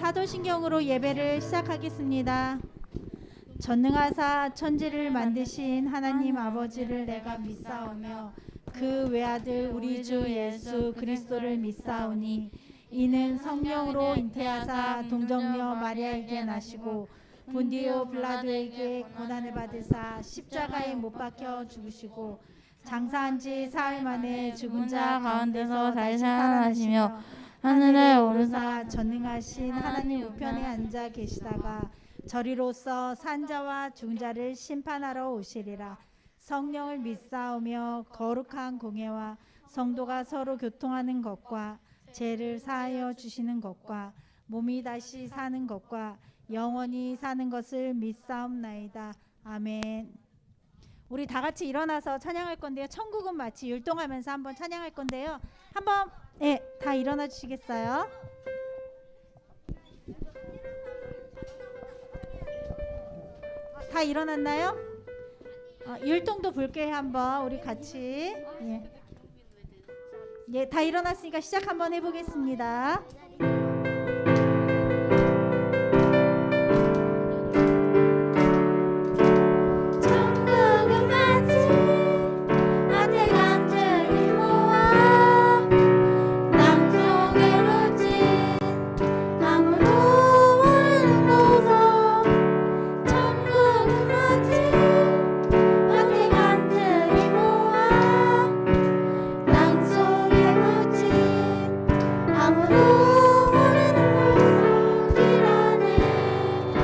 사도신경으로 예배를 시작하겠습니다. 전능하사 천지를 만드신 하나님 아버지를 내가 믿사오며 그 외아들 우리 주 예수 그리스도를 믿사오니 이는 성령으로 잉태하사 동정녀 마리아에게 나시고 본디오 빌라도에게 고난을 받으사 십자가에 못 박혀 죽으시고 장사한 지 사흘 만에 죽은 자 가운데서 다시 살아나시며 하늘에 오르사 전능하신 하나님 우편에 앉아 계시다가 저리로서 산자와 죽은 자를 심판하러 오시리라. 성령을 믿사오며 거룩한 공예와 성도가 서로 교통하는 것과 죄를 사하여 주시는 것과 몸이 다시 사는 것과 영원히 사는 것을 믿사옵나이다. 아멘. 우리 다 같이 일어나서 찬양할 건데요. 천국은 마치 율동하면서 한번 찬양할 건데요. 한번 다 일어나 주시겠어요? 다 일어났나요? 율동도 볼게요. 한번 우리 같이. 다 일어났으니까 시작 한번 해보겠습니다.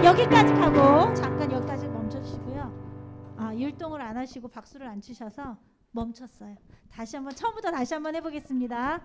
여기까지 하고 잠깐 여기까지 멈춰주시고요. 율동을 안 하시고 박수를 안 치셔서 멈췄어요. 다시 한번 처음부터 다시 한번 해보겠습니다.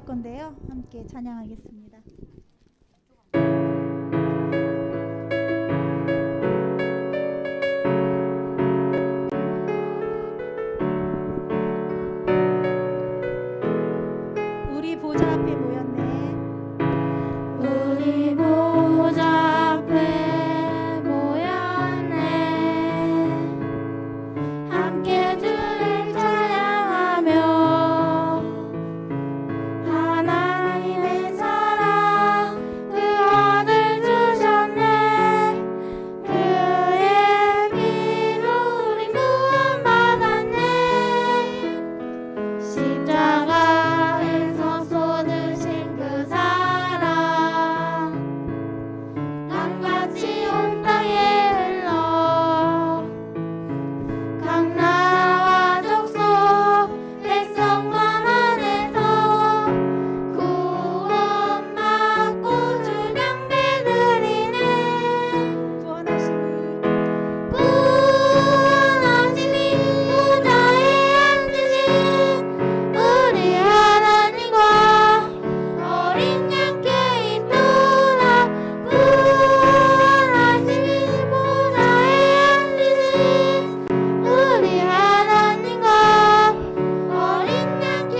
예배할 건데요. 함께 찬양하겠습니다. 우리 보좌 앞에 모였네. 우리 보좌 앞에 모였네. 함께 주를 찬양하며 하나님의 사랑 그 아들 주셨네. 그의 피로 우리 구원받았네. 십자가에서 쏟으신 그 사랑 강같이 온 땅에 흘러 각 나라와 족속 백성만 안에서 구원받고 주 경배 드리네. 구원하시니 보좌에 앉으신 우리 하나님과 어린 양께 있도다. 구원하시니 보좌에 앉으신 우리 하나님과 어린 양께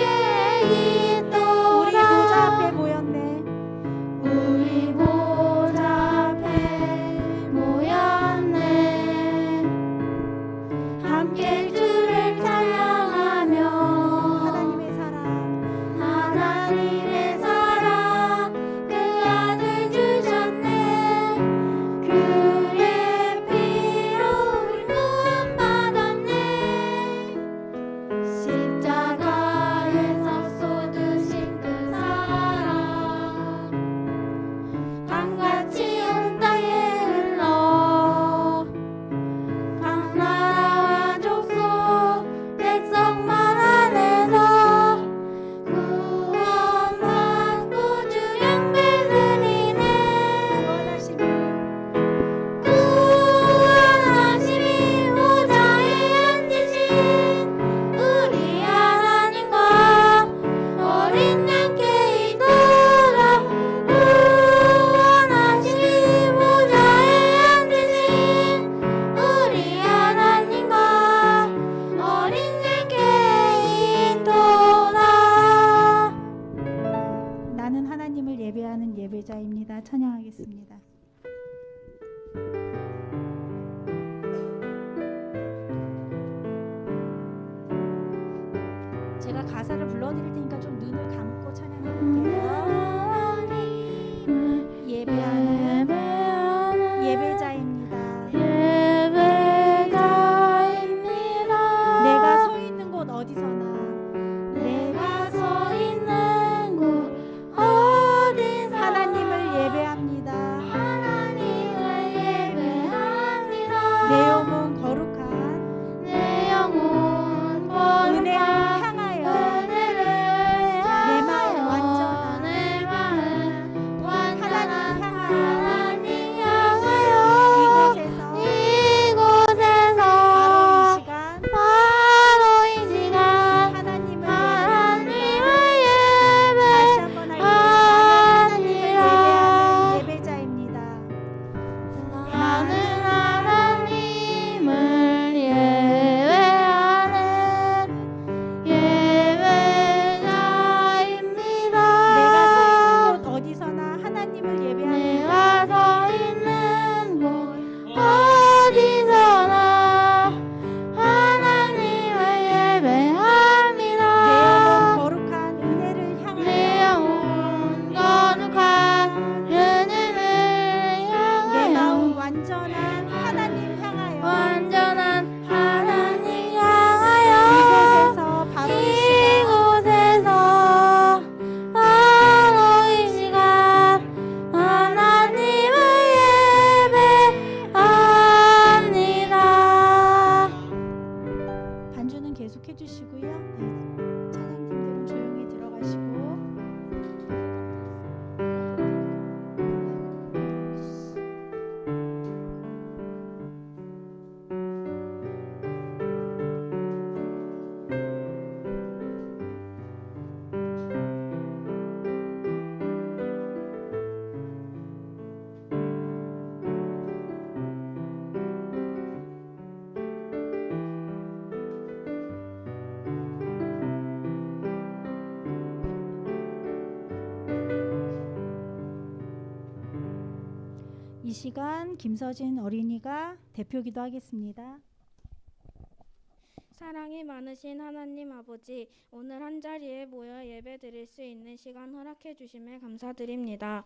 있도다. 우리 보좌 앞에 모였네. 우리 보좌 앞에 모였네. 함께 주를 찬양하며 하나님의 사랑 하나님의 사랑 그 아들 주셨네. 그의 피로 우리 구원받았네. 십자가에서 쏟으신 그 사랑 강같이 온 땅에 흘러 각 나라와 족속 백성만 안에서 구원받고 주 경배 드리네. 구원하시니 보좌에 앉으신 우리 하나님과 어린 양께 있도다. 구원하시니 보좌에 앉으신 우리 하나님과 어린 양께 있도다. 나는 하나님을 예배하는 예배자입니다. 찬양하겠습니다. 제가 가사를 불러드릴 테니까 좀 눈을 감고 찬양해 볼게요. 예배하는 예배자입니다. 예배자입니다. 내가 서 있는 곳 어디서나 내가 서 있는 곳 어디서 하나님을 예배합니다. 시간 김서진 어린이가 대표 기도하겠습니다. 사랑이 많으신 하나님 아버지, 오늘 한자리에 모여 예배 드릴 수 있는 시간 허락해 주심에 감사드립니다.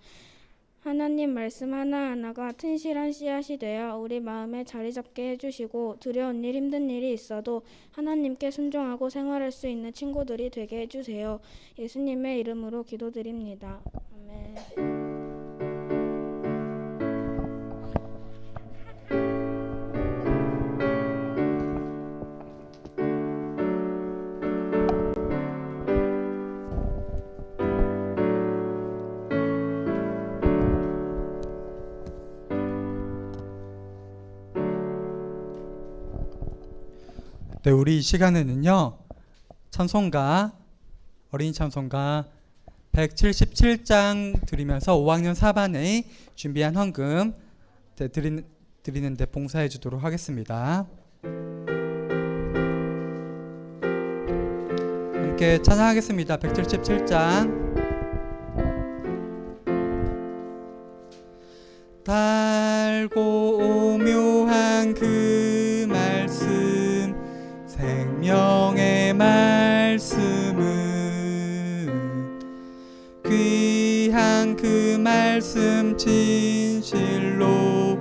하나님 말씀 하나하나가 튼실한 씨앗이 되어 우리 마음에 자리 잡게 해주시고 두려운 일, 힘든 일이 있어도 하나님께 순종하고 생활할 수 있는 친구들이 되게 해주세요. 예수님의 이름으로 기도드립니다. 아멘. 네, 우리 이 시간에는요, 찬송가, 어린이 찬송가 177장 드리면서 5학년 4반에 준비한 헌금 드리는데 봉사해 주도록 하겠습니다. 함께 찬양하겠습니다. 177장. 달고 오묘한 그 말씀, 생명의 말씀은 귀한 그 말씀 진실로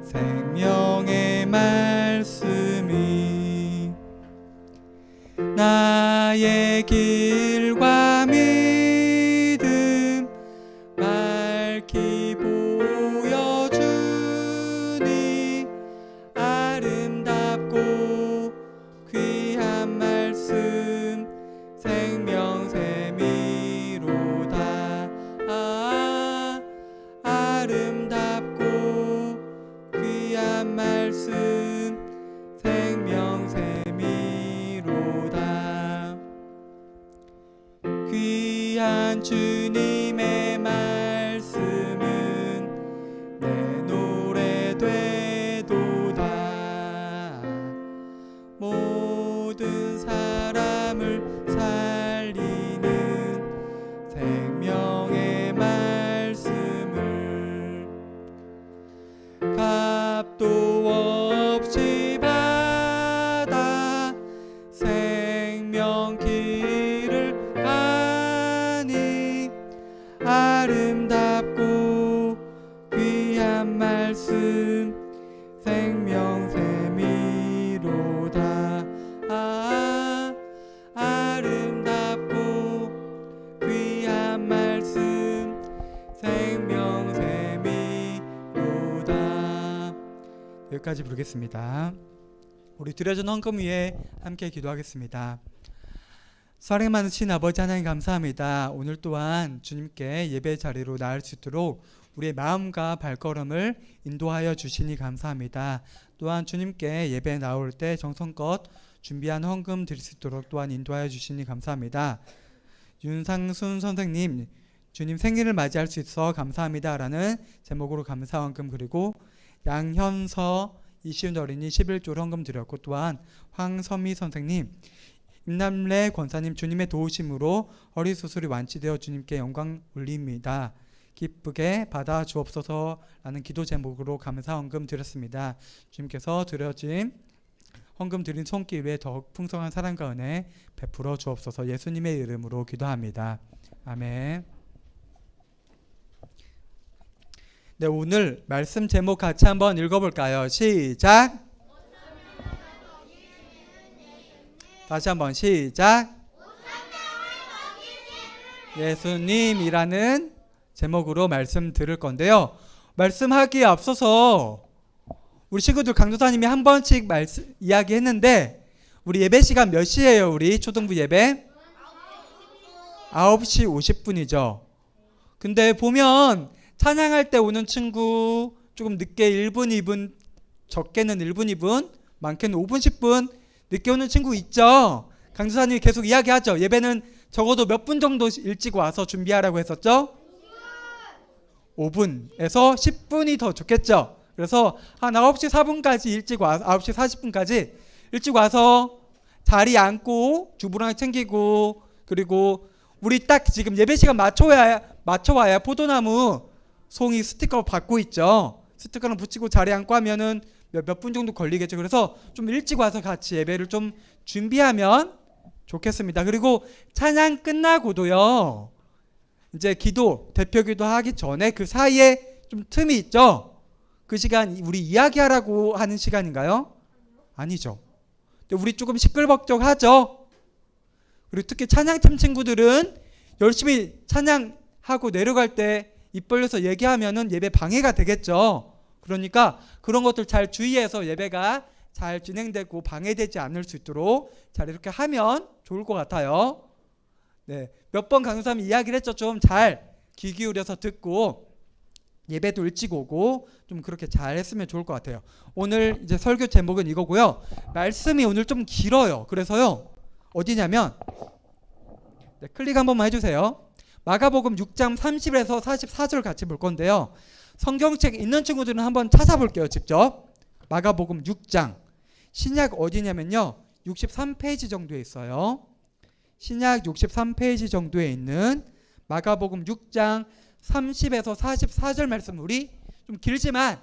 생명의 말씀이 나의 길과 믿음 밝히 보여주니 아름답고 귀한 말씀 생명샘이로다. 아름답고 귀한 말씀 생명샘이로다. 귀한 주님의 말씀은 내 노래 되도다. 모든 사람을 살리는 생명의 말씀을 값도 없이 받아 생명 길을 가니 아름답고 귀한 말씀 생명샘이로다. 아름답고 귀한 말씀 생명샘이로다. 여기까지 부르겠습니다. 우리 드려진 헌금 위에 함께 기도하겠습니다. 사랑 많으신 아버지 하나님 감사합니다. 오늘 또한 주님께 예배 자리로 나을 수 있도록 우리의 마음과 발걸음을 인도하여 주시니 감사합니다. 또한 주님께 예배 나올 때 정성껏 준비한 헌금 드릴 수 있도록 또한 인도하여 주시니 감사합니다. 윤상순 선생님, 주님 생일을 맞이할 수 있어 감사합니다 라는 제목으로 감사 헌금, 그리고 양현서 이시은 어린이 11조를 헌금 드렸고, 또한 황선미 선생님, 임남래 권사님 주님의 도우심으로 허리 수술이 완치되어 주님께 영광 올립니다. 기쁘게 받아 주옵소서라는 기도 제목으로 감사 헌금 드렸습니다. 주님께서 드려진 헌금 드린 손길 위에 더욱 풍성한 사랑과 은혜 베풀어 주옵소서. 예수님의 이름으로 기도합니다. 아멘. 네, 오늘 말씀 제목 같이 한번 읽어볼까요? 시작. 다시 한번 시작. 예수님이라는 제목으로 말씀 들을 건데요. 말씀하기에 앞서서 우리 친구들 강도사님이 한 번씩 이야기했는데, 우리 예배 시간 몇 시예요? 우리 초등부 예배 9시 50분이죠. 근데 보면 찬양할 때 오는 친구 조금 늦게 1분, 2분, 적게는 1분, 2분, 많게는 5분, 10분 늦게 오는 친구 있죠. 강도사님이 계속 이야기하죠. 예배는 적어도 몇 분 정도 일찍 와서 준비하라고 했었죠. 5분에서 10분이 더 좋겠죠. 그래서 한 9시 4분까지 일찍 와서 9시 40분까지 일찍 와서 자리 앉고 주부랑 챙기고, 그리고 우리 딱 지금 예배 시간 맞춰와야 포도나무 송이 스티커 받고 있죠. 스티커는 붙이고 자리에 앉고 하면은 몇 분 정도 걸리겠죠. 그래서 좀 일찍 와서 같이 예배를 좀 준비하면 좋겠습니다. 그리고 찬양 끝나고도요, 이제 기도, 대표 기도 하기 전에 그 사이에 좀 틈이 있죠. 그 시간 우리 이야기하라고 하는 시간인가요? 아니죠. 근데 우리 조금 시끌벅적하죠. 그리고 특히 찬양팀 친구들은 열심히 찬양하고 내려갈 때 입 벌려서 얘기하면은 예배 방해가 되겠죠. 그러니까 그런 것들 잘 주의해서 예배가 잘 진행되고 방해되지 않을 수 있도록 잘 이렇게 하면 좋을 것 같아요. 네, 몇 번 강사님이 이야기를 했죠. 좀 잘 귀 기울여서 듣고 예배도 일찍 오고 좀 그렇게 잘 했으면 좋을 것 같아요. 오늘 이제 설교 제목은 이거고요. 말씀이 오늘 좀 길어요. 그래서요, 어디냐면, 네, 클릭 한 번만 해주세요. 마가복음 6장 30에서 44절 같이 볼 건데요. 성경책 있는 친구들은 한번 찾아볼게요. 직접. 마가복음 6장. 신약 어디냐면요, 63페이지 정도에 있어요. 신약 63페이지 정도에 있는 마가복음 6장 30에서 44절 말씀, 우리 좀 길지만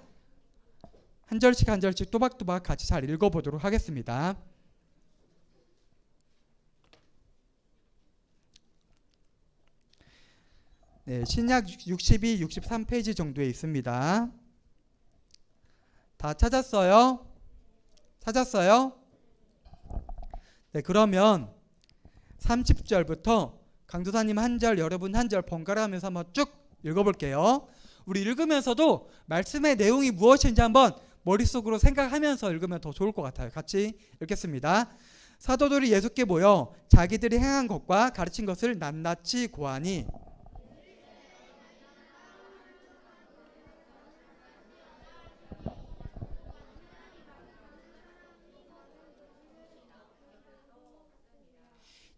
한 절씩 한 절씩 또박또박 같이 잘 읽어보도록 하겠습니다. 네, 신약 62, 63페이지 정도에 있습니다. 다 찾았어요? 찾았어요? 네, 그러면 30절부터 강도사님 한 절, 여러분 한 절 번갈아 하면서 한번 쭉 읽어볼게요. 우리 읽으면서도 말씀의 내용이 무엇인지 한번 머릿속으로 생각하면서 읽으면 더 좋을 것 같아요. 같이 읽겠습니다. 사도들이 예수께 모여 자기들이 행한 것과 가르친 것을 낱낱이 고하니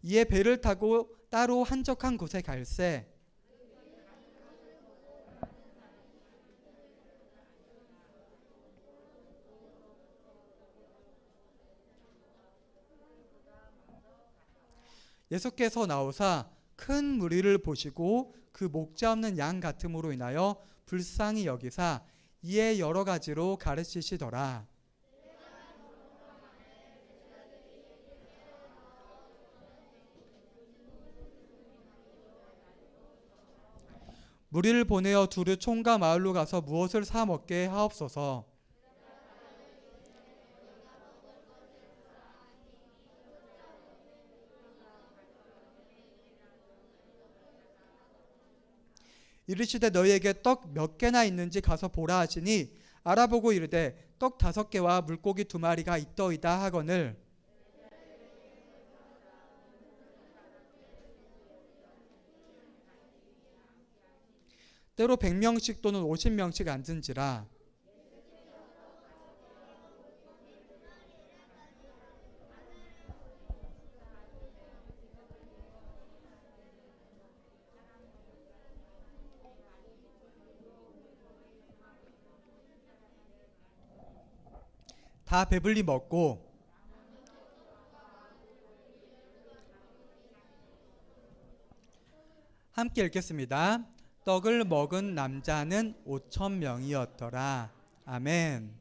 이에 배를 타고 따로 한적한 곳에 갈새 예수께서 나오사 큰 무리를 보시고 그 목자 없는 양 같음으로 인하여 불쌍히 여기사 이에 여러 가지로 가르치시더라. 무리를 보내어 두루 촌과 마을로 가서 무엇을 사 먹게 하옵소서. 이르시되 너희에게 떡 몇 개나 있는지 가서 보라 하시니 알아보고 이르되 떡 5개와 물고기 2마리가 있더이다 하거늘 때로 100명씩 또는 50명씩 앉은지라. 다 배불리 먹고 함께 읽겠습니다. 떡을 먹은 남자는 5,000명이었더라. 아멘.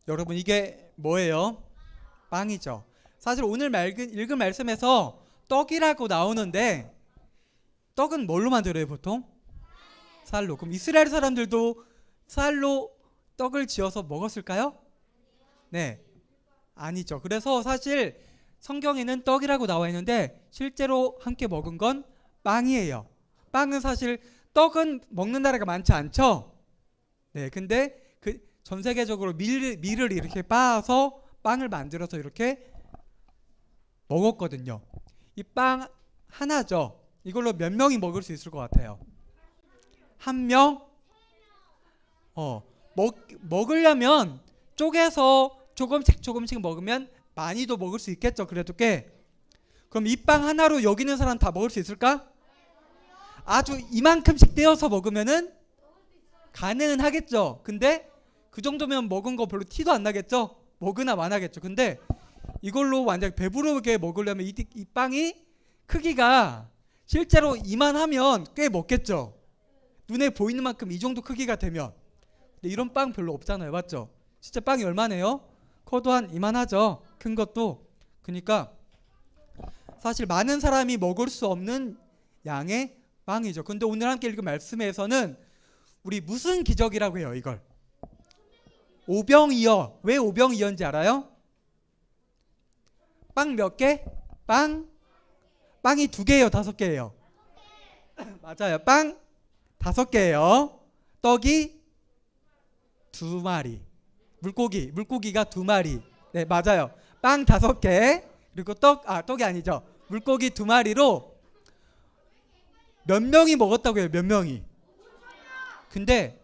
여러분, 이게 뭐예요? 빵이죠. 사실 오늘 읽은 말씀에서 떡이라고 나오는데 떡은 뭘로 만들어요 보통? 쌀로. 그럼 이스라엘 사람들도 쌀로 떡을 지어서 먹었을까요? 네, 아니죠. 그래서 사실 성경에는 떡이라고 나와 있는데 실제로 함께 먹은 건 빵이에요. 빵은 사실 떡은 먹는 나라가 많지 않죠. 네, 근데 그 전 세계적으로 밀을 이렇게 빻아서 빵을 만들어서 이렇게 먹었거든요. 이 빵 하나죠. 이걸로 몇 명이 먹을 수 있을 것 같아요? 한 명? 먹으려면 쪼개서 조금씩 먹으면 많이도 먹을 수 있겠죠. 그래도 꽤. 그럼 이 빵 하나로 여기 있는 사람 다 먹을 수 있을까? 아주 이만큼씩 떼어서 먹으면은 가능은 하겠죠. 근데 그 정도면 먹은 거 별로 티도 안 나겠죠. 먹으나 마나겠죠. 근데 이걸로 완전 배부르게 먹으려면 이 빵이 크기가 실제로 이만하면 꽤 먹겠죠. 눈에 보이는 만큼 이 정도 크기가 되면. 근데 이런 빵 별로 없잖아요. 맞죠? 진짜 빵이 얼마네요? 커도 한 이만하죠. 큰 것도. 그러니까 사실 많은 사람이 먹을 수 없는 양의 빵이죠. 근데 오늘 함께 읽은 말씀에서는 우리 무슨 기적이라고 해요, 이걸? 오병이어. 왜 오병이어인지 알아요? 빵 몇 개? 빵이 2개예요, 5개예요? 맞아요. 빵 5개예요. 떡이 2마리. 물고기가 2마리. 네, 맞아요. 빵 5개. 그리고 떡이 아니죠. 물고기 2마리로 몇 명이 먹었다고 해요? 몇 명이? 근데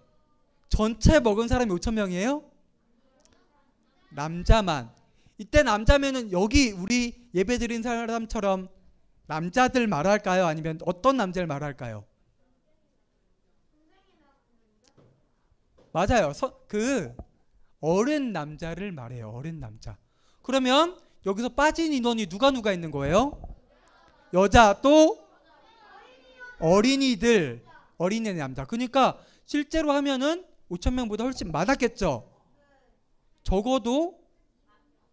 전체 먹은 사람이 5,000명이에요? 남자만. 이때 남자면은 여기 우리 예배드린 사람처럼 남자들 말할까요? 아니면 어떤 남자를 말할까요? 맞아요. 그 어른 남자를 말해요. 어른 남자. 그러면 여기서 빠진 인원이 누가 있는 거예요? 여자 또 어린이들, 어린이 남자. 그러니까 실제로 하면은 5,000명보다 훨씬 많았겠죠. 적어도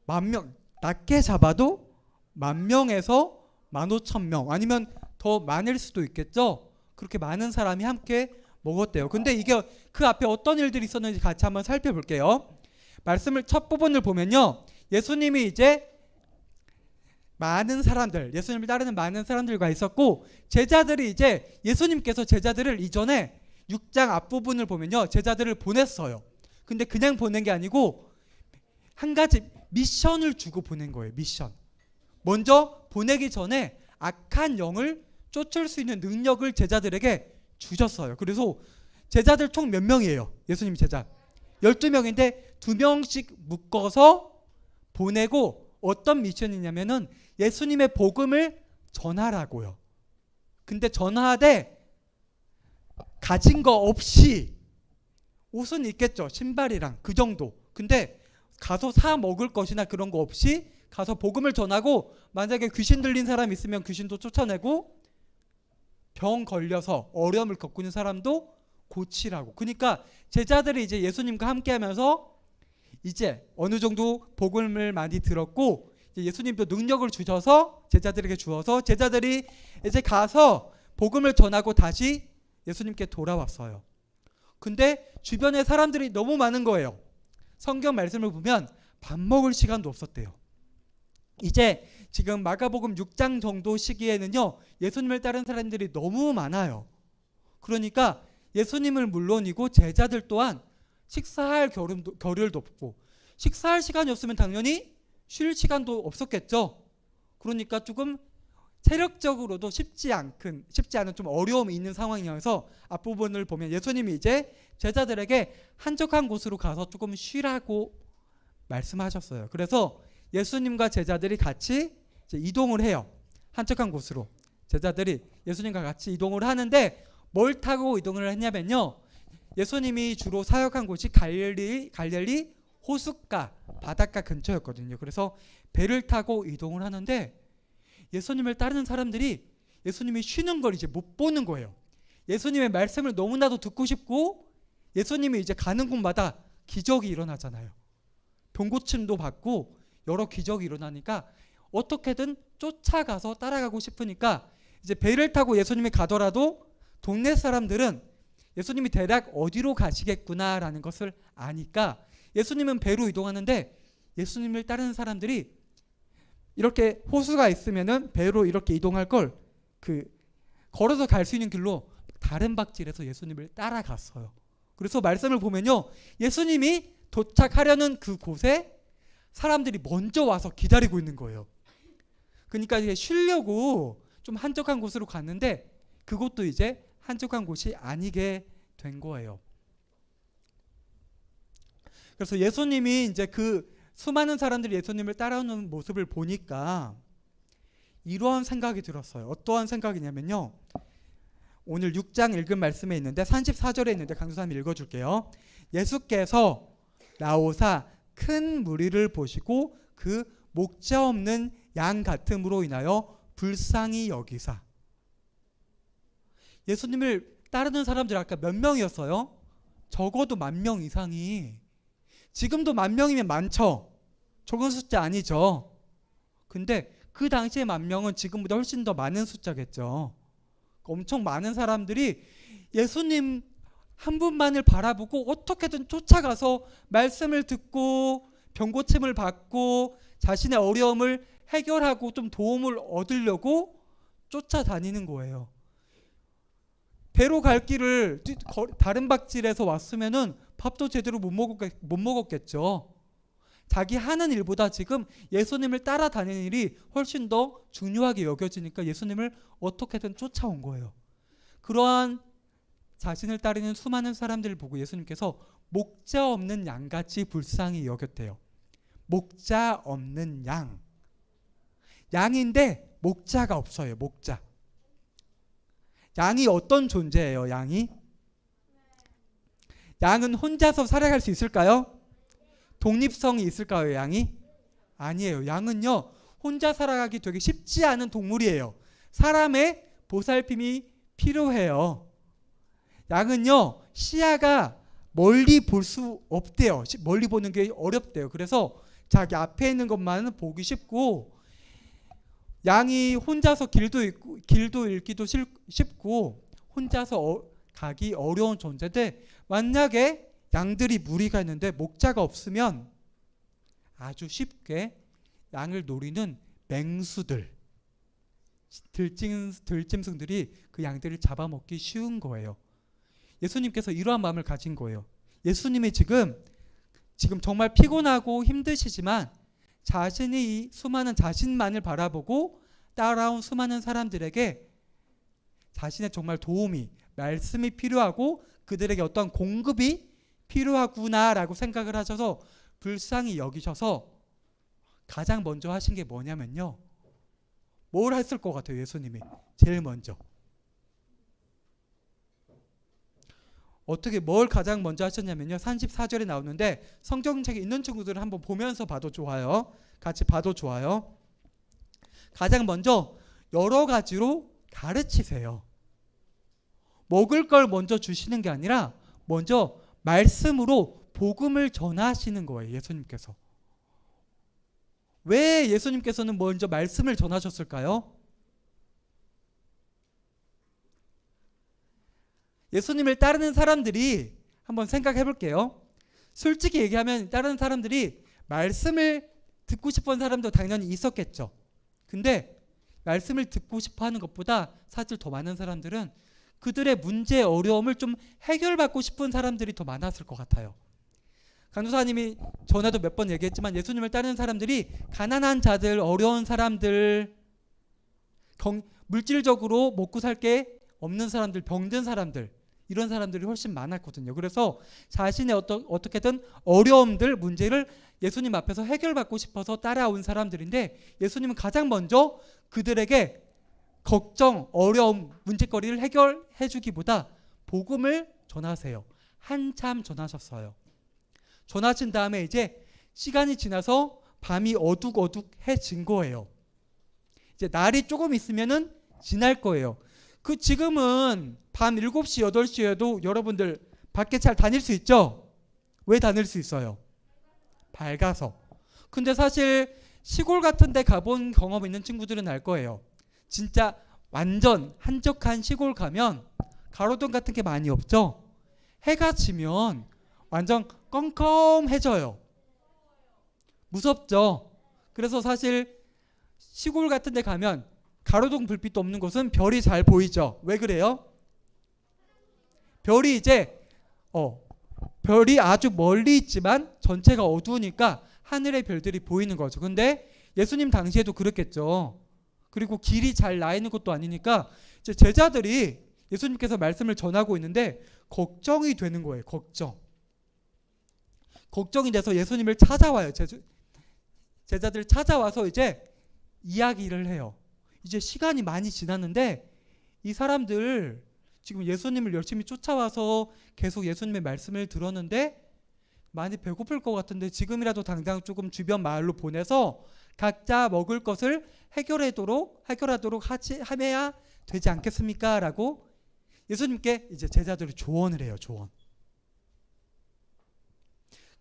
10,000명, 낮게 잡아도 10,000명에서 15,000명 아니면 더 많을 수도 있겠죠. 그렇게 많은 사람이 함께 먹었대요. 근데 이게 그 앞에 어떤 일들이 있었는지 같이 한번 살펴볼게요. 말씀을 첫 부분을 보면요, 예수님이 이제 많은 사람들, 예수님을 따르는 많은 사람들과 있었고, 제자들이 이제 예수님께서 제자들을 이전에 6장 앞부분을 보면요, 제자들을 보냈어요. 근데 그냥 보낸 게 아니고 한 가지 미션을 주고 보낸 거예요. 미션. 먼저 보내기 전에 악한 영을 쫓을 수 있는 능력을 제자들에게 주셨어요. 그래서 제자들 총 몇 명이에요? 예수님 제자 12명인데 2명씩 묶어서 보내고, 어떤 미션이냐면은 예수님의 복음을 전하라고요. 근데 전하되 가진 거 없이, 옷은 있겠죠, 신발이랑 그 정도. 근데 가서 사 먹을 것이나 그런 거 없이 가서 복음을 전하고, 만약에 귀신 들린 사람 있으면 귀신도 쫓아내고, 병 걸려서 어려움을 겪고 있는 사람도 고치라고. 그러니까 제자들이 이제 예수님과 함께 하면서 이제 어느 정도 복음을 많이 들었고, 이제 예수님도 능력을 주셔서 제자들에게 주어서 제자들이 이제 가서 복음을 전하고 다시 예수님께 돌아왔어요. 근데 주변에 사람들이 너무 많은 거예요. 성경 말씀을 보면 밥 먹을 시간도 없었대요. 이제 지금 마가복음 6장 정도 시기에는요, 예수님을 따르는 사람들이 너무 많아요. 그러니까 예수님을 물론이고 제자들 또한 식사할 겨를도 없고, 식사할 시간이 없으면 당연히 쉴 시간도 없었겠죠. 그러니까 조금 체력적으로도 쉽지 않은 좀 어려움이 있는 상황이어서 앞부분을 보면 예수님이 이제 제자들에게 한적한 곳으로 가서 조금 쉬라고 말씀하셨어요. 그래서 예수님과 제자들이 같이 이제 이동을 해요. 한적한 곳으로 제자들이 예수님과 같이 이동을 하는데, 뭘 타고 이동을 했냐면요, 예수님이 주로 사역한 곳이 갈릴리 호숫가, 바닷가 근처였거든요. 그래서 배를 타고 이동을 하는데, 예수님을 따르는 사람들이 예수님이 쉬는 걸 이제 못 보는 거예요. 예수님의 말씀을 너무나도 듣고 싶고, 예수님이 이제 가는 곳마다 기적이 일어나잖아요. 병고침도 받고 여러 기적이 일어나니까 어떻게든 쫓아가서 따라가고 싶으니까, 이제 배를 타고 예수님이 가더라도 동네 사람들은 예수님이 대략 어디로 가시겠구나라는 것을 아니까 예수님은 배로 이동하는데, 예수님을 따르는 사람들이 이렇게 호수가 있으면은 배로 이렇게 이동할 걸 걸어서 갈 수 있는 길로 다른 박질에서 예수님을 따라갔어요. 그래서 말씀을 보면요, 예수님이 도착하려는 그 곳에 사람들이 먼저 와서 기다리고 있는 거예요. 그러니까 이제 쉬려고 좀 한적한 곳으로 갔는데, 그곳도 이제 한적한 곳이 아니게 된 거예요. 그래서 예수님이 이제 그 수많은 사람들이 예수님을 따라오는 모습을 보니까 이러한 생각이 들었어요. 어떠한 생각이냐면요, 오늘 6장 읽은 말씀에 있는데 34절에 있는데 강도사님 읽어줄게요. 예수께서 나오사 큰 무리를 보시고 그 목자 없는 양 같음으로 인하여 불쌍히 여기사. 예수님을 따르는 사람들 아까 몇 명이었어요? 적어도 10,000명 이상이, 지금도 10,000명이면 많죠. 적은 숫자 아니죠. 근데 그 당시에 10,000명은 지금보다 훨씬 더 많은 숫자겠죠. 엄청 많은 사람들이 예수님 한 분만을 바라보고 어떻게든 쫓아가서 말씀을 듣고 병고침을 받고 자신의 어려움을 해결하고 좀 도움을 얻으려고 쫓아다니는 거예요. 배로 갈 길을 다른 박질에서 왔으면은 밥도 제대로 못 먹었겠죠. 자기 하는 일보다 지금 예수님을 따라다니는 일이 훨씬 더 중요하게 여겨지니까 예수님을 어떻게든 쫓아온 거예요. 그러한 자신을 따르는 수많은 사람들을 보고 예수님께서 목자 없는 양같이 불쌍히 여겼대요. 목자 없는 양. 양인데 목자가 없어요. 목자. 양이 어떤 존재예요? 양은 혼자서 살아갈 수 있을까요? 독립성이 있을까요? 양이? 아니에요. 양은요, 혼자 살아가기 되게 쉽지 않은 동물이에요. 사람의 보살핌이 필요해요. 양은요, 시야가 멀리 볼 수 없대요. 멀리 보는 게 어렵대요. 그래서 자기 앞에 있는 것만 보기 쉽고, 양이 혼자서 길도 잃기도 쉽고 혼자서 가기 어려운 존재인데, 만약에 양들이 무리가 있는데 목자가 없으면 아주 쉽게 양을 노리는 맹수들, 들짐승들이 그 양들을 잡아먹기 쉬운 거예요. 예수님께서 이러한 마음을 가진 거예요. 예수님이 지금 정말 피곤하고 힘드시지만 자신이 이 수많은 자신만을 바라보고 따라온 수많은 사람들에게 자신의 정말 도움이, 말씀이 필요하고 그들에게 어떤 공급이 필요하구나라고 생각을 하셔서 불쌍히 여기셔서 가장 먼저 하신 게 뭐냐면요, 뭘 했을 것 같아요? 예수님이 제일 먼저 뭘 가장 먼저 하셨냐면요, 34절에 나오는데 성경책에 있는 친구들은 한번 보면서 봐도 좋아요. 같이 봐도 좋아요. 가장 먼저 여러 가지로 가르치세요. 먹을 걸 먼저 주시는 게 아니라 먼저 말씀으로 복음을 전하시는 거예요. 예수님께서. 왜 예수님께서는 먼저 말씀을 전하셨을까요? 예수님을 따르는 사람들이, 한번 생각해 볼게요. 솔직히 얘기하면 따르는 사람들이 말씀을 듣고 싶은 사람도 당연히 있었겠죠. 근데 말씀을 듣고 싶어 하는 것보다 사실 더 많은 사람들은 그들의 문제, 어려움을 좀 해결받고 싶은 사람들이 더 많았을 것 같아요. 강도사님이 전에도 몇 번 얘기했지만 예수님을 따르는 사람들이 가난한 자들, 어려운 사람들, 물질적으로 먹고 살 게 없는 사람들, 병든 사람들, 이런 사람들이 훨씬 많았거든요. 그래서 자신의 어떻게든 어려움들, 문제를 예수님 앞에서 해결받고 싶어서 따라온 사람들인데, 예수님은 가장 먼저 그들에게 걱정, 어려움, 문제거리를 해결해 주기보다 복음을 전하세요. 한참 전하셨어요. 전하신 다음에 이제 시간이 지나서 밤이 어둑어둑해진 거예요. 이제 날이 조금 있으면은 지날 거예요. 지금은 밤 7시, 8시에도 여러분들 밖에 잘 다닐 수 있죠? 왜 다닐 수 있어요? 밝아서. 근데 사실 시골 같은 데 가본 경험 있는 친구들은 알 거예요. 진짜 완전 한적한 시골 가면 가로등 같은 게 많이 없죠? 해가 지면 완전 컴컴해져요. 무섭죠? 그래서 사실 시골 같은 데 가면 가로등 불빛도 없는 곳은 별이 잘 보이죠? 왜 그래요? 별이 아주 멀리 있지만 전체가 어두우니까 하늘의 별들이 보이는 거죠. 근데 예수님 당시에도 그랬겠죠. 그리고 길이 잘 나 있는 것도 아니니까 이제 제자들이 예수님께서 말씀을 전하고 있는데 걱정이 되는 거예요. 걱정이 돼서 예수님을 찾아와요. 제자들 찾아와서 이제 이야기를 해요. 이제 시간이 많이 지났는데 이 사람들 지금 예수님을 열심히 쫓아와서 계속 예수님의 말씀을 들었는데 많이 배고플 것 같은데 지금이라도 당장 조금 주변 마을로 보내서 각자 먹을 것을 해결하도록 해야 되지 않겠습니까? 라고 예수님께 이제 제자들이 조언을 해요.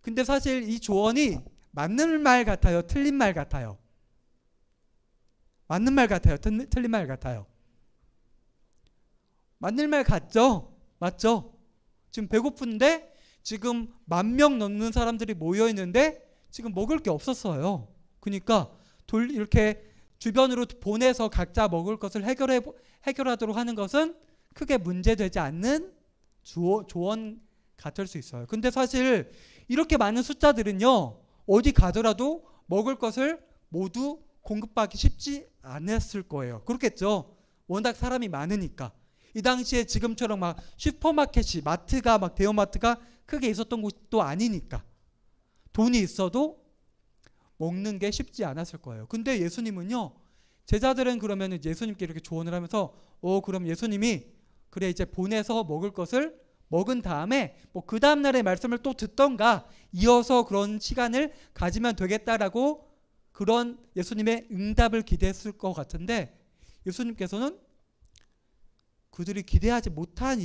근데 사실 이 조언이 맞는 말 같아요? 틀린 말 같아요? 맞는 말 같아요? 틀린 말 같아요? 맞는 말 같죠? 맞죠? 지금 배고픈데 지금 10,000명 넘는 사람들이 모여 있는데 지금 먹을 게 없었어요. 그러니까 이렇게 주변으로 보내서 각자 먹을 것을 해결하도록 하는 것은 크게 문제되지 않는 조언 같을 수 있어요. 근데 사실 이렇게 많은 숫자들은요, 어디 가더라도 먹을 것을 모두 공급받기 쉽지 않았을 거예요. 그렇겠죠? 워낙 사람이 많으니까. 이 당시에 지금처럼 막 슈퍼마켓이, 마트가 막 대형마트가 크게 있었던 곳도 아니니까 돈이 있어도 먹는 게 쉽지 않았을 거예요. 근데 예수님은요, 제자들은 그러면 예수님께 이렇게 조언을 하면서 그럼 예수님이 그래 이제 보내서 먹을 것을 먹은 다음에 뭐 그 다음날의 말씀을 또 듣던가 이어서 그런 시간을 가지면 되겠다라고 그런 예수님의 응답을 기대했을 것 같은데, 예수님께서는 그들이 기대하지 못한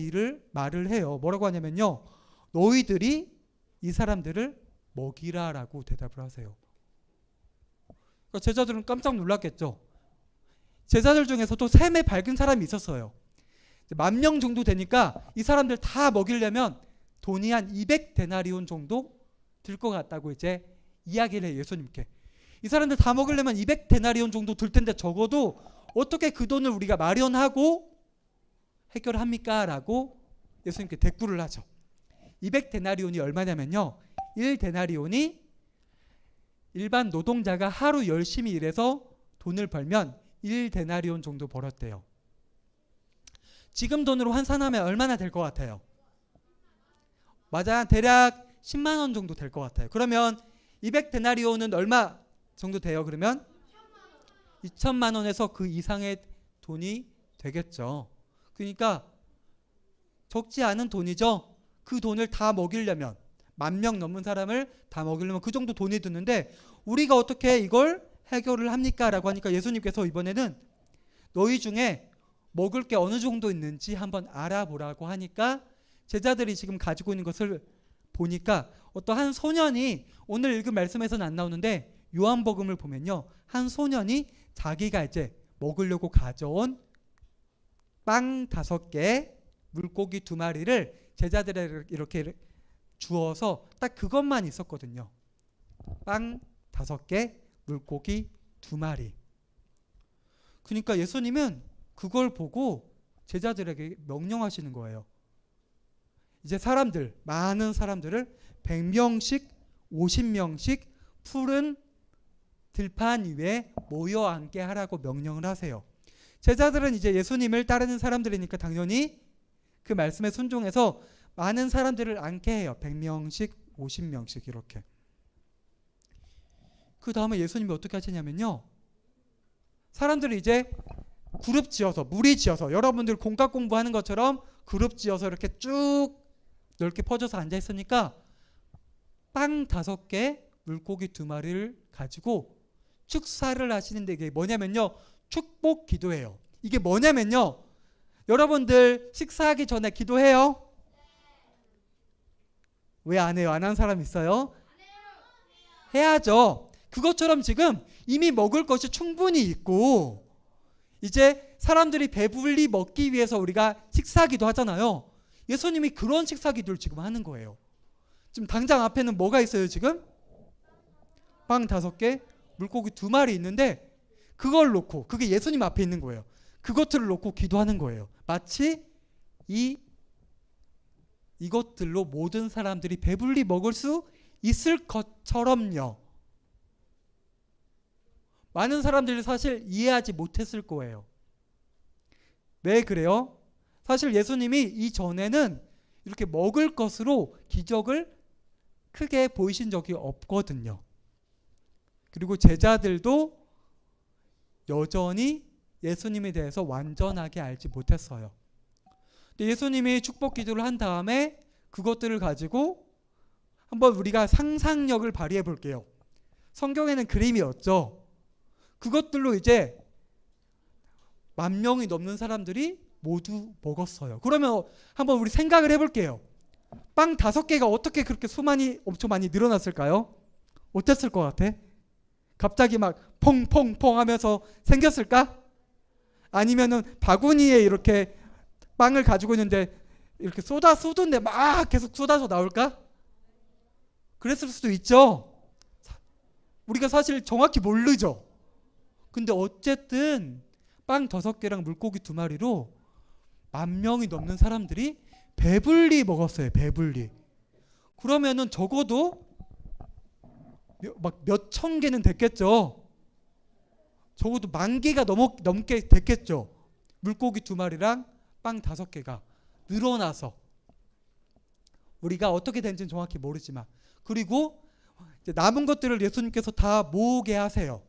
말을 해요. 뭐라고 하냐면요, 너희들이 이 사람들을 먹이라라고 대답을 하세요. 그러니까 제자들은 깜짝 놀랐겠죠. 제자들 중에서도 셈에 밝은 사람이 있었어요. 10,000명 정도 되니까 이 사람들 다 먹이려면 돈이 한 200데나리온 정도 들 것 같다고 이제 이야기를 해요, 예수님께. 이 사람들 다 먹이려면 200데나리온 정도 들 텐데 적어도 어떻게 그 돈을 우리가 마련하고 해결합니까? 라고 예수님께 대꾸를 하죠. 200데나리온이 얼마냐면요, 1데나리온이 일반 노동자가 하루 열심히 일해서 돈을 벌면 1데나리온 정도 벌었대요. 지금 돈으로 환산하면 얼마나 될 것 같아요? 맞아, 대략 10만 원 정도 될 것 같아요. 그러면 200데나리온은 얼마 정도 돼요? 그러면 2천만 원에서 그 이상의 돈이 되겠죠. 그러니까 적지 않은 돈이죠. 그 돈을 다 먹이려면, 10,000명 넘는 사람을 다 먹이려면 그 정도 돈이 드는데 우리가 어떻게 이걸 해결을 합니까? 라고 하니까 예수님께서 이번에는 너희 중에 먹을 게 어느 정도 있는지 한번 알아보라고 하니까 제자들이 지금 가지고 있는 것을 보니까 어떠한 소년이, 오늘 읽은 말씀에서는 안 나오는데 요한복음을 보면요, 한 소년이 자기가 이제 먹으려고 가져온 빵 5개, 물고기 2마리를 제자들에게 이렇게 주어서 딱 그것만 있었거든요. 빵 5개, 물고기 2마리. 그러니까 예수님은 그걸 보고 제자들에게 명령하시는 거예요. 이제 많은 사람들을 100명씩 50명씩 푸른 들판 위에 모여 앉게 하라고 명령을 하세요. 제자들은 이제 예수님을 따르는 사람들이니까 당연히 그 말씀에 순종해서 많은 사람들을 앉게 해요. 100명씩 50명씩 이렇게. 그 다음에 예수님이 어떻게 하시냐면요, 사람들이 이제 그룹 지어서, 무리 지어서, 여러분들 공과 공부하는 것처럼 그룹 지어서 이렇게 쭉 넓게 퍼져서 앉아 있으니까 빵 5개, 물고기 2마리를 가지고 축사를 하시는데, 이게 뭐냐면요, 축복 기도예요. 이게 뭐냐면요, 여러분들 식사하기 전에 기도해요? 왜 안 해요? 안 한 사람 있어요? 해야죠. 그것처럼 지금 이미 먹을 것이 충분히 있고 이제 사람들이 배불리 먹기 위해서 우리가 식사기도 하잖아요. 예수님이 그런 식사기도를 지금 하는 거예요. 지금 당장 앞에는 뭐가 있어요? 지금 빵 5개, 물고기 2마리 있는데 그걸 놓고, 그게 예수님 앞에 있는 거예요. 그것들을 놓고 기도하는 거예요. 마치 이것들로 모든 사람들이 배불리 먹을 수 있을 것처럼요. 많은 사람들이 사실 이해하지 못했을 거예요. 왜 그래요? 사실 예수님이 이전에는 이렇게 먹을 것으로 기적을 크게 보이신 적이 없거든요. 그리고 제자들도 여전히 예수님에 대해서 완전하게 알지 못했어요. 근데 예수님이 축복 기도를 한 다음에 그것들을 가지고 한번 우리가 상상력을 발휘해 볼게요. 성경에는 그림이 없죠. 그것들로 이제 10,000명이 넘는 사람들이 모두 먹었어요. 그러면 한번 우리 생각을 해볼게요. 빵 5개가 어떻게 그렇게 수만이 엄청 많이 늘어났을까요? 어땠을 것 같아? 갑자기 막 퐁퐁퐁 하면서 생겼을까? 아니면은 바구니에 이렇게 빵을 가지고 있는데 이렇게 쏟은데 막 계속 쏟아져 나올까? 그랬을 수도 있죠. 우리가 사실 정확히 모르죠. 근데 어쨌든 빵 5개랑 물고기 2마리로 10,000명이 넘는 사람들이 배불리 먹었어요. 배불리. 그러면은 적어도 막 몇천 개는 됐겠죠. 적어도 10,000개가 넘게 됐겠죠. 물고기 2마리랑 빵 5개가 늘어나서. 우리가 어떻게 된지는 정확히 모르지만. 그리고 이제 남은 것들을 예수님께서 다 모으게 하세요.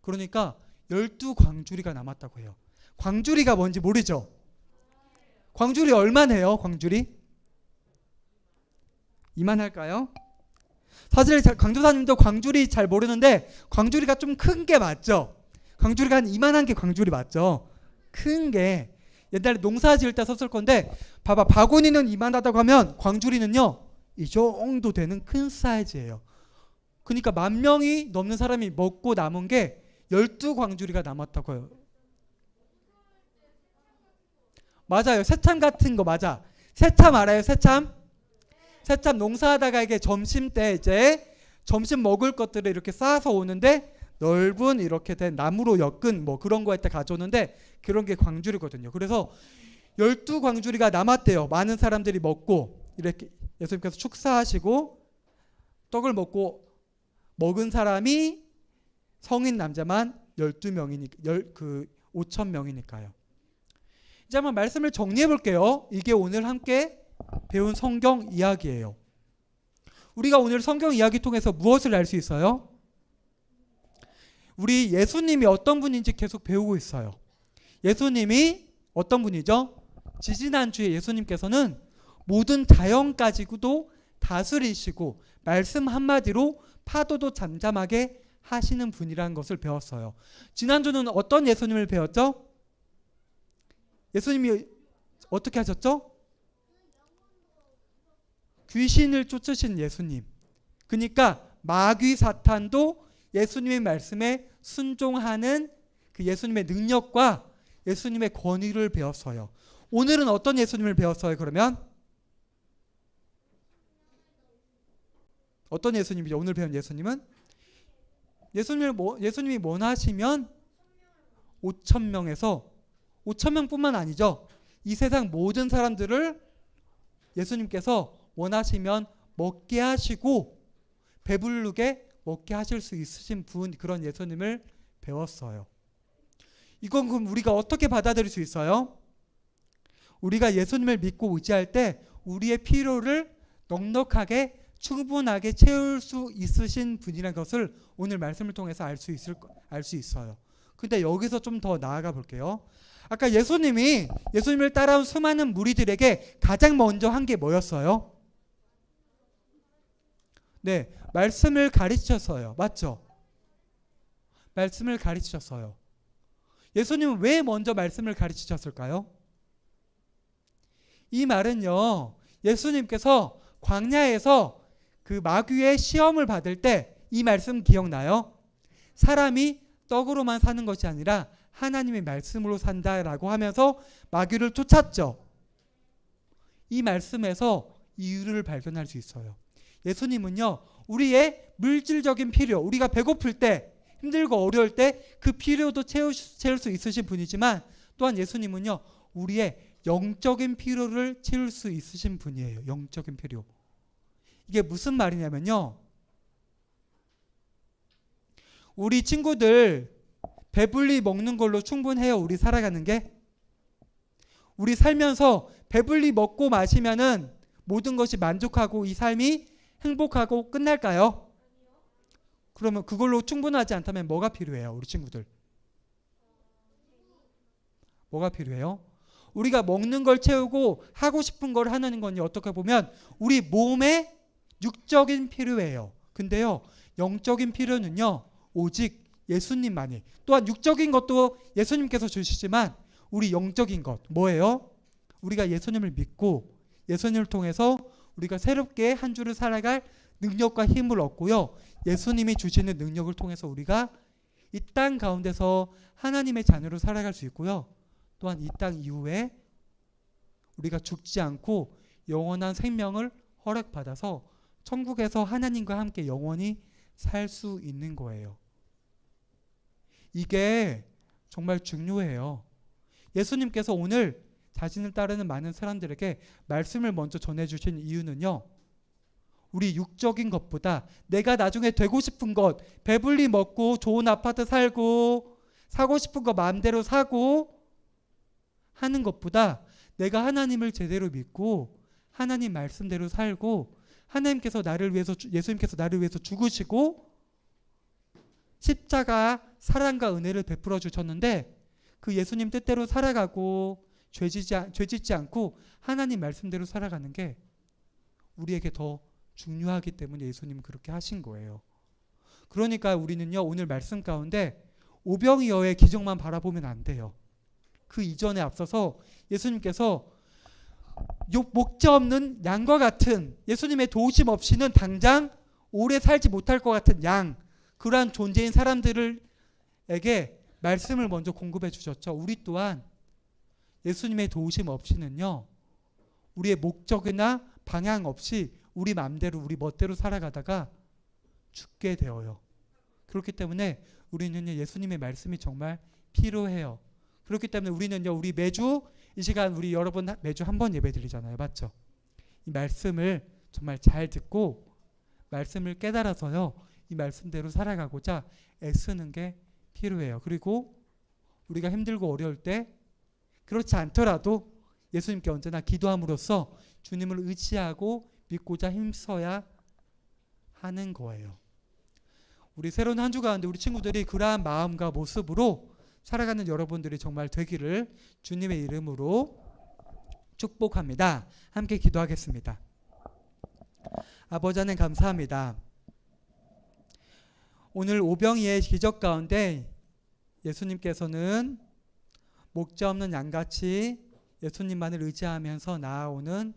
그러니까 12광주리가 남았다고 해요. 광주리가 뭔지 모르죠? 광주리 얼마네요? 광주리? 이만할까요? 사실 강도사님도 광주리 잘 모르는데 광주리가 좀 큰 게 맞죠? 광주리가 한 이만한 게 광주리 맞죠? 큰 게. 옛날에 농사 지을 때 썼을 건데 봐봐, 바구니는 이만하다고 하면 광주리는요 이 정도 되는 큰 사이즈예요. 그러니까 10,000명이 넘는 사람이 먹고 남은 게 12광주리가 남았다고 해요. 맞아요. 새참 같은 거 맞아. 새참 알아요? 새참? 새참 농사하다가 이게 점심 때 이제 점심 먹을 것들을 이렇게 쌓아서 오는데 넓은 이렇게 된 나무로 엮은 뭐 그런 거 할 때 가져오는데 그런 게 광주리거든요. 그래서 12광주리가 남았대요. 많은 사람들이 먹고 이렇게 예수님께서 축사하시고 떡을 먹고 먹은 사람이 성인 남자만 12명이니까 5,000명이니까요. 이제 한번 말씀을 정리해 볼게요. 이게 오늘 함께 배운 성경 이야기예요. 우리가 오늘 성경 이야기 통해서 무엇을 알 수 있어요? 우리 예수님이 어떤 분인지 계속 배우고 있어요. 예수님이 어떤 분이죠? 지지난주에 예수님께서는 모든 자연까지도 다스리시고 말씀 한마디로 파도도 잠잠하게 하시는 분이라는 것을 배웠어요. 지난주는 어떤 예수님을 배웠죠? 예수님이 어떻게 하셨죠? 귀신을 쫓으신 예수님. 그러니까 마귀 사탄도 예수님의 말씀에 순종하는 그 예수님의 능력과 예수님의 권위를 배웠어요. 오늘은 어떤 예수님을 배웠어요? 그러면 어떤 예수님이죠? 오늘 배운 예수님은 예수님이 원하시면 5,000명에서 5,000명뿐만 아니죠. 이 세상 모든 사람들을 예수님께서 원하시면 먹게 하시고 배부르게 먹게 하실 수 있으신 분, 그런 예수님을 배웠어요. 이건 그럼 우리가 어떻게 받아들일 수 있어요? 우리가 예수님을 믿고 의지할 때 우리의 필요를 넉넉하게 충분하게 채울 수 있으신 분이라는 것을 오늘 말씀을 통해서 알 수 있어요. 근데 여기서 좀 더 나아가 볼게요. 아까 예수님을 따라온 수많은 무리들에게 가장 먼저 한 게 뭐였어요? 네, 말씀을 가르치셨어요. 맞죠? 말씀을 가르치셨어요. 예수님은 왜 먼저 말씀을 가르치셨을까요? 이 말은요, 예수님께서 광야에서 그 마귀의 시험을 받을 때 이 말씀 기억나요? 사람이 떡으로만 사는 것이 아니라 하나님의 말씀으로 산다라고 하면서 마귀를 쫓았죠. 이 말씀에서 이유를 발견할 수 있어요. 예수님은요, 우리의 물질적인 필요, 우리가 배고플 때, 힘들고 어려울 때 그 필요도 채울 수 있으신 분이지만 또한 예수님은요, 우리의 영적인 필요를 채울 수 있으신 분이에요. 영적인 필요. 이게 무슨 말이냐면요, 우리 친구들 배불리 먹는 걸로 충분해요. 우리 살아가는 게. 우리 살면서 배불리 먹고 마시면은 모든 것이 만족하고 이 삶이 행복하고 끝날까요? 그러면 그걸로 충분하지 않다면 뭐가 필요해요? 우리 친구들. 뭐가 필요해요? 우리가 먹는 걸 채우고 하고 싶은 걸 하는 건 어떻게 보면 우리 몸의 육적인 필요예요. 근데요, 영적인 필요는요, 오직 예수님만이. 또한 육적인 것도 예수님께서 주시지만 우리 영적인 것 뭐예요? 우리가 예수님을 믿고 예수님을 통해서 우리가 새롭게 한 주를 살아갈 능력과 힘을 얻고요. 예수님이 주시는 능력을 통해서 우리가 이 땅 가운데서 하나님의 자녀로 살아갈 수 있고요. 또한 이 땅 이후에 우리가 죽지 않고 영원한 생명을 허락받아서 천국에서 하나님과 함께 영원히 살 수 있는 거예요. 이게 정말 중요해요. 예수님께서 오늘 자신을 따르는 많은 사람들에게 말씀을 먼저 전해주신 이유는요. 우리 육적인 것보다 내가 나중에 되고 싶은 것, 배불리 먹고 좋은 아파트 살고 사고 싶은 거 마음대로 사고 하는 것보다 내가 하나님을 제대로 믿고 하나님 말씀대로 살고 하나님께서 나를 위해서 예수님께서 나를 위해서 죽으시고 십자가 사랑과 은혜를 베풀어 주셨는데 그 예수님 뜻대로 살아가고 죄 짓지 않고 하나님 말씀대로 살아가는 게 우리에게 더 중요하기 때문에 예수님은 그렇게 하신 거예요. 그러니까 우리는요 오늘 말씀 가운데 오병이어의 기적만 바라보면 안 돼요. 그 이전에 앞서서 예수님께서 목자 없는 양과 같은 예수님의 도우심 없이는 당장 오래 살지 못할 것 같은 양, 그러한 존재인 사람들에게 말씀을 먼저 공급해 주셨죠. 우리 또한 예수님의 도우심 없이는요 우리의 목적이나 방향 없이 우리 마음대로 우리 멋대로 살아가다가 죽게 되어요. 그렇기 때문에 우리는 예수님의 말씀이 정말 필요해요. 그렇기 때문에 우리는요 우리 매주 이 시간 우리 여러분 매주 한 번 예배 드리잖아요. 맞죠? 이 말씀을 정말 잘 듣고 말씀을 깨달아서요 이 말씀대로 살아가고자 애쓰는 게 필요해요. 그리고 우리가 힘들고 어려울 때 그렇지 않더라도 예수님께 언제나 기도함으로써 주님을 의지하고 믿고자 힘써야 하는 거예요. 우리 새로운 한 주 가운데 우리 친구들이 그러한 마음과 모습으로 살아가는 여러분들이 정말 되기를 주님의 이름으로 축복합니다. 함께 기도하겠습니다. 아버지 하나님 감사합니다. 오늘 오병이의 기적 가운데 예수님께서는 목자 없는 양같이 예수님만을 의지하면서 나아오는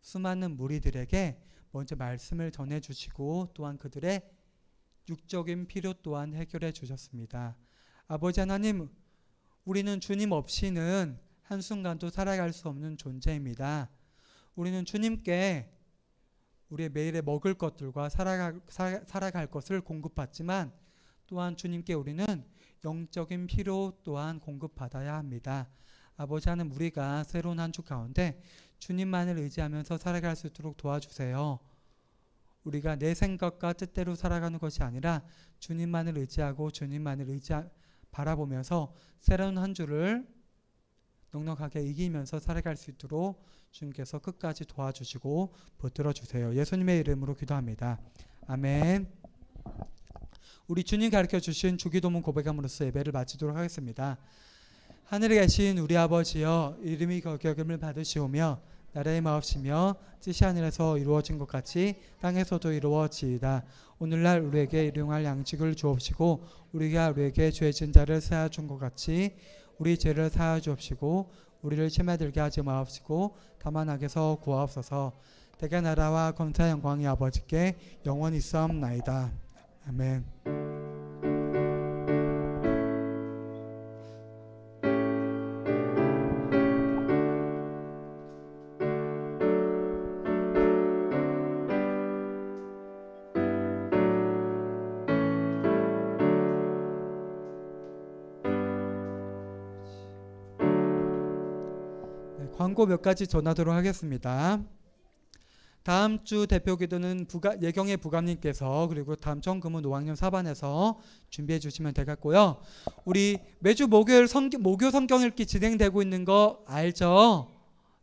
수많은 무리들에게 먼저 말씀을 전해주시고 또한 그들의 육적인 필요 또한 해결해 주셨습니다. 아버지 하나님, 우리는 주님 없이는 한순간도 살아갈 수 없는 존재입니다. 우리는 주님께 우리의 매일의 먹을 것들과 살아갈 것을 공급받지만 또한 주님께 우리는 영적인 필요 또한 공급받아야 합니다. 아버지 하나님, 우리가 새로운 한 주 가운데 주님만을 의지하면서 살아갈 수 있도록 도와주세요. 우리가 내 생각과 뜻대로 살아가는 것이 아니라 주님만을 의지하고 주님만을 바라보면서 새로운 한 주를 넉넉하게 이기면서 살아갈 수 있도록 주님께서 끝까지 도와주시고 붙들어 주세요. 예수님의 이름으로 기도합니다. 아멘. 우리 주님 가르쳐 주신 주기도문 고백함으로써 예배를 마치도록 하겠습니다. 하늘에 계신 우리 아버지여, 이름이 거룩히 여김을 받으시오며 나라의 마옵시며 뜻이 하늘에서 이루어진 것 같이 땅에서도 이루어지이다. 오늘날 우리에게 일용할 양식을 주옵시고 우리가 우리에게 죄 지은 자를 사하여 준 것 같이 우리 죄를 사하여 주옵시고 우리를 시험에 들게 하지 마옵시고 다만 악에서 구하옵소서. 대개 나라와 권세 영광이 아버지께 영원히 있사옵나이다. 아멘. 광고 몇 가지 전하도록 하겠습니다. 다음 주 대표 기도는 예경의 부감님께서 그리고 다음 정금은 5학년 4반에서 준비해 주시면 되겠고요. 우리 매주 목요일 목요 성경 읽기 진행되고 있는 거 알죠?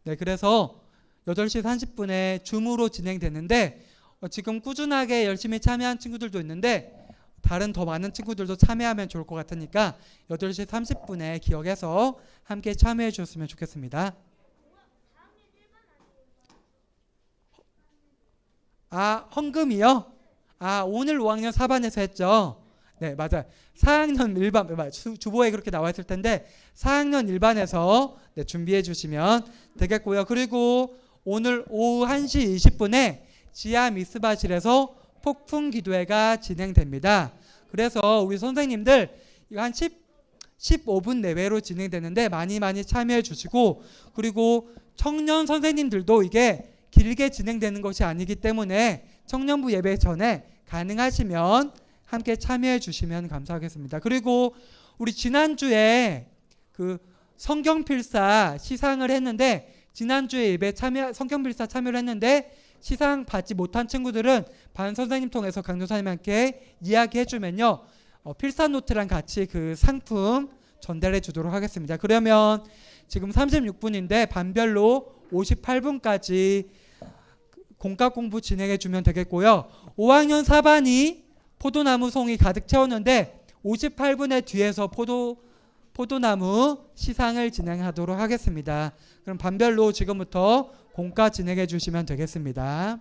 네, 그래서 8시 30분에 줌으로 진행되는데 지금 꾸준하게 열심히 참여한 친구들도 있는데 다른 더 많은 친구들도 참여하면 좋을 것 같으니까 8시 30분에 기억해서 함께 참여해 주셨으면 좋겠습니다. 헌금이요? 오늘 5학년 4반에서 했죠? 네, 맞아요. 4학년 1반, 주보에 그렇게 나와 있을 텐데 4학년 1반에서 준비해 주시면 되겠고요. 그리고 오늘 오후 1시 20분에 지하 미스바실에서 폭풍 기도회가 진행됩니다. 그래서 우리 선생님들 이거 한 15분 내외로 진행되는데 많이 참여해 주시고, 그리고 청년 선생님들도 이게 길게 진행되는 것이 아니기 때문에 청년부 예배 전에 가능하시면 함께 참여해 주시면 감사하겠습니다. 그리고 우리 지난주에 그 성경필사 시상을 했는데, 지난주에 예배 성경필사 참여를 했는데 시상 받지 못한 친구들은 반 선생님 통해서 강도사님께 이야기해 주면요, 필사 노트랑 같이 그 상품 전달해 주도록 하겠습니다. 그러면 지금 36분인데 반별로 58분까지 공과 공부 진행해 주면 되겠고요. 5학년 4반이 포도나무 송이 가득 채웠는데 58분의 뒤에서 포도나무 시상을 진행하도록 하겠습니다. 그럼 반별로 지금부터 공과 진행해 주시면 되겠습니다.